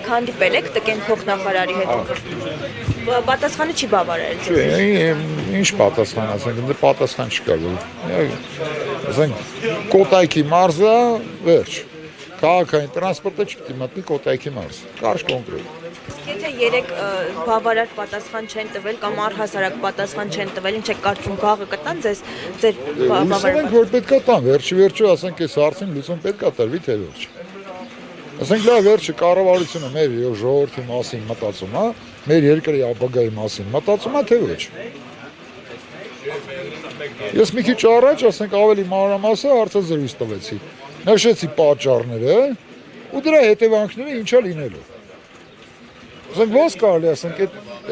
երեք հանդիպել եք տկեն փոխնախարարի հետ։ Պատասխանը չի բավարարել։ Ինչ պատասխան, ասենք, պատասխան չկա։ Ասենք, Կոտայքի մարզը վերջ։ Քաղաքային տրանսպորտը չպետք է մտնի Կոտայքի մարզ։ Կարճ կոնկրետ։ Եթե երեք բավարար պատասխան չեն տվել կամ առհասարակ պատասխան չեն տվել, ինչ է կարծում գաղը կտան ձեզ ձեր բավարար։ Ասենք, որ պետք է տան, վերջի ասենք, այս հարցին լուծում պետք է տրվի, թե վերջ։ Ասենք, լավ, վերջը կառավարությունը մեր եւ ժողովրդի մասին մտածում է, մեր երկրի ապագայի մասին մտածում է, թե ոչ։ Ես մի քիչ առաջ, ասենք, ավելի մանրամասն հարցը զրույց տվեցի։ Նշեցի պատճառները ու դրա հետևանքները ինչա լինելու։ Ասենք ոնց կարելի ասենք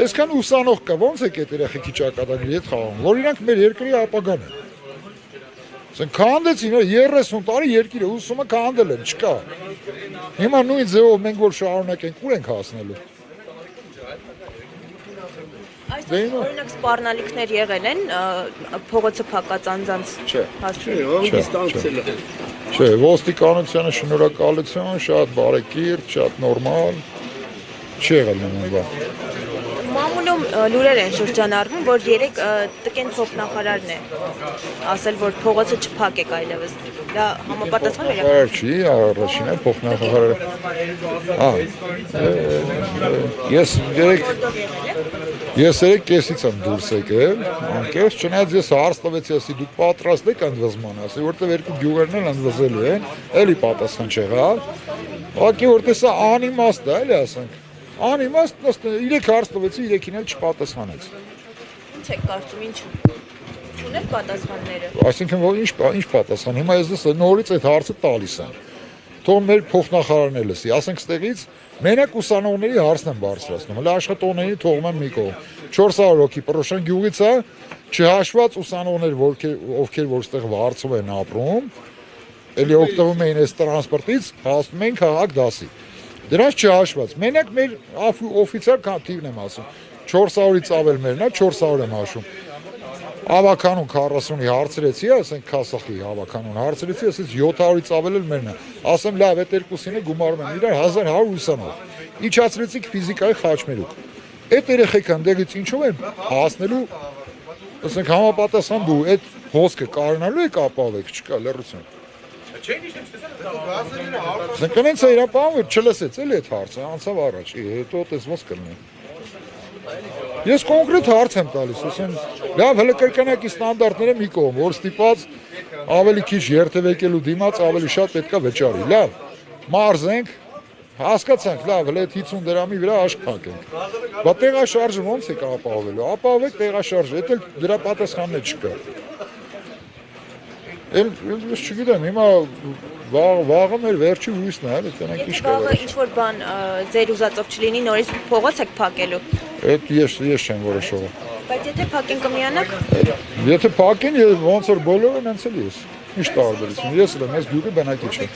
այսքան ուսանող կա, ոնց է այդ երեխեքի ճակատագրի հետ խաղում, որ իրանք մեր երկրի ապագան են։ Ասենք քանդեցին 30 տարի երկիրը ուսումը քանդել են, չկա։ Հիմա նույն ձևով մենք որ շարունակենք ուր ենք հասնելու։ Այսօր օրինակ սպառնալիքներ եղել են փողոցը փակած անձանց հասցնել։ Չէ, ոստիկանությանը շնորհակալություն, շատ բարեկիրթ, շատ նորմալ, չի եղել նման բան։ Մամուլում լուրեր են շրջանառվում, որ երեք տկեն փոխնախարարն է ասել, որ փողոցը չփակեք այլևս։ Դա համապատասխան է։ Չի, առաջինը փոխնախարարը։ Ես երեք կեսից եմ դուրս եկել, անկեղծ, չնայած ես հարց տվեցի, ասի դուք պատրաստ եք ընդվզման, ասի, որտեղ երկու գյուղերն էլ ընդվզելու են, էլի պատասխան չեղավ։ Ուղղակի որտեղ սա անիմաստ է, էլի ասենք։ Անիմաստ, իրեք հարց տվեցի, իրեքին էլ չպատասխանեց։ Ինչ եք կարծում, ինչ չուներ պատասխանները։ Այսինքն որ ինչ պատասխան, հիմա ես նորից այդ հարցը տալիս եմ։ Թող մեր փոխնախարարն էլ լսի, ասենք ստեղից մենակ ուսանողների հարցն են բարձրացնում, հələ աշխատողների թողում են մի կողմ։ 400 հոգի Պրոշան գյուղից է, չհաշված ուսանողներ, ովքեր որ ստեղ վարձով են ապրում, էլի օգտվում էին այս տրանսպորտից, հասնում են քաղաք դասի։ Դրանց չհաշված, մենակ մեր օֆիցիալ թիվն եմ ասում, 400-ից ավել մերն է, 400 եմ հաշում։ Հավաքանուն 40-ի հարցրեցի, ասենք Քասախի հավաքանուն հարցրեցի, ասեց 700-ից ավել էլ մերն է։ Ասեմ լավ, այդ երկուսին է գումարում են իրար 1100 ուսանող։ Իջացրեցիք ֆիզիկայի խաչմերուկ։ Այդ երեխեքան դեղից ինչով են հասնելու, ասենք համապատասխան դու այդ հոսքը կարողանալու եք ապահովել, չկա լռություն։ Ասենք նենց է իրապահում, չլսեց էլի այդ հարցը, անցավ առաջ, հետո տես ոնց կլինի։ Ես կոնկրետ հարց եմ տալիս, ասեմ, լավ, հələ կրկնակի ստանդարտները մի կողմ, որ ստիպված ավելի քիչ երթևեկելու դիմաց ավելի շատ պետքա վճարի, լավ, մարզենք, հասկացանք, լավ, հələ 50 դրամի վրա աշկ փակենք, բա տեղաշարժը ոնց է ապահովելու, ապահովեք տեղաշարժը, էդ էլ դրա պատասխանն չկա։ Ես չգիտեմ, հիմա վաղը մեր վերջի հույսն է, տնենք ինչ կա։ Վաղը ինչ-որ բան ձեր ուզածով չլինի, նորից փողոց եք փակելու։ Այդ ես չեմ որոշողը։ Բայց եթե փակեն կմիանաք։ Եթե փակեն, ոնց որ բոլորը նենց էլ ես։ Ինչ տարբերություն։ Ես էլ եմ, ես գյուղի բնակիչ եմ։